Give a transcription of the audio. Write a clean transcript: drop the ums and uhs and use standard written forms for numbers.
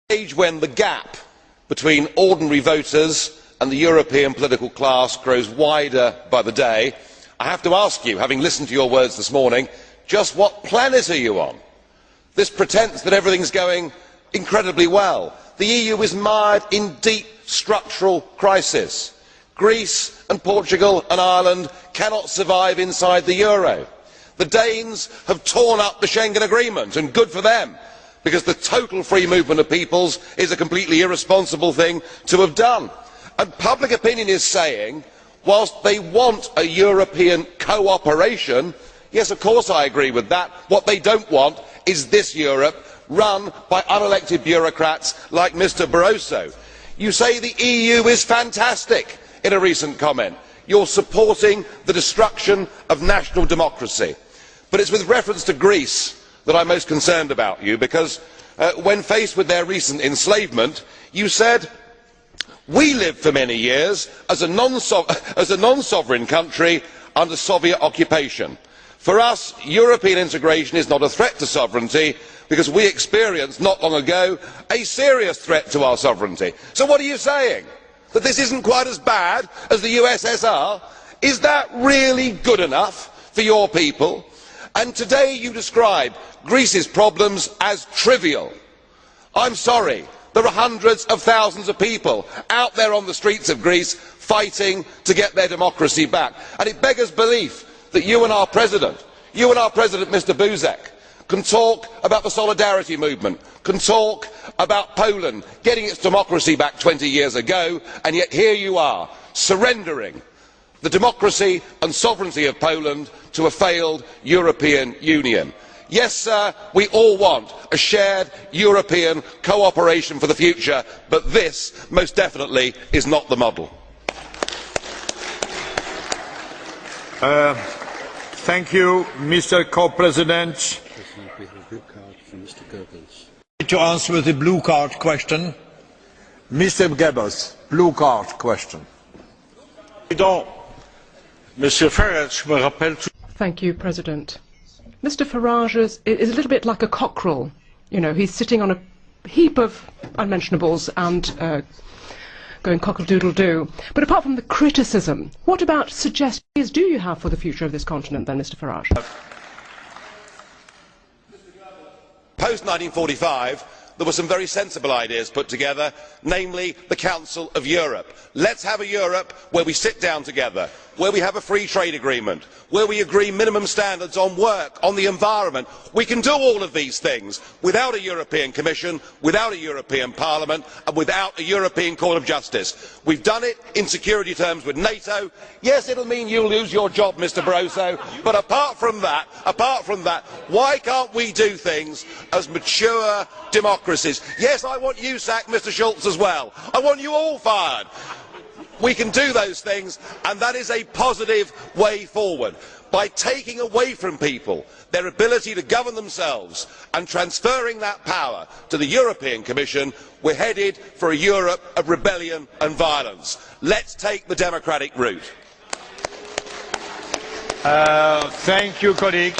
age when the gap between ordinary voters and the European political class grows wider by the day, I have to ask you, having listened to your words this morning, just what planet are you on? This pretence that everything is going incredibly well. The EU is mired in deep structural crisis. Greece and Portugal and Ireland cannot survive inside the euro. The Danes have torn up the Schengen Agreement, and good for them, because the total free movement of peoples is a completely irresponsible thing to have done. And public opinion is saying, whilst they want a European cooperation, yes, of course I agree with that, what they don't want is this Europe run by unelected bureaucrats like Mr Barroso. You say the EU is fantastic in a recent comment. You are supporting the destruction of national democracy. But it is with reference to Greece that I am most concerned about you, because when faced with their recent enslavement, you said, "We lived for many years as a non-sovereign country under Soviet occupation. For us, European integration is not a threat to sovereignty, because we experienced not long ago a serious threat to our sovereignty." So what are you saying? That this isn't quite as bad as the USSR? Is that really good enough for your people? And today you describe Greece's problems as trivial. I am sorry, there are hundreds of thousands of people out there on the streets of Greece fighting to get their democracy back. And it beggars belief that you and our President, Mr Buzek, can talk about the solidarity movement, can talk about Poland getting its democracy back 20 years ago, and yet here you are, surrendering the democracy and sovereignty of Poland to a failed European Union. Yes, sir, we all want a shared European cooperation for the future, but this most definitely is not the model. Thank you, Mr. Co-President. To answer with the blue card question, Mr. Goebbels, blue card question. Thank you, President. Mr. Farage is a little bit like a cockerel. You know, he's sitting on a heap of unmentionables and going cockle-doodle-doo. But apart from the criticism, what about suggestions do you have for the future of this continent then, Mr. Farage? Post 1945, there were some very sensible ideas put together, namely the Council of Europe. Let's have a Europe where we sit down together, where we have a free trade agreement, where we agree minimum standards on work, on the environment. We can do all of these things without a European Commission, without a European Parliament and without a European Court of Justice. We have done it in security terms with NATO. Yes, it will mean you will lose your job, Mr Barroso, but apart from that, why can't we do things as mature democracies? Yes, I want you sacked, Mr Schulz, as well. I want you all fired. We can do those things, and that is a positive way forward. By taking away from people their ability to govern themselves and transferring that power to the European Commission, we are headed for a Europe of rebellion and violence. Let's take the democratic route. Thank you, colleagues.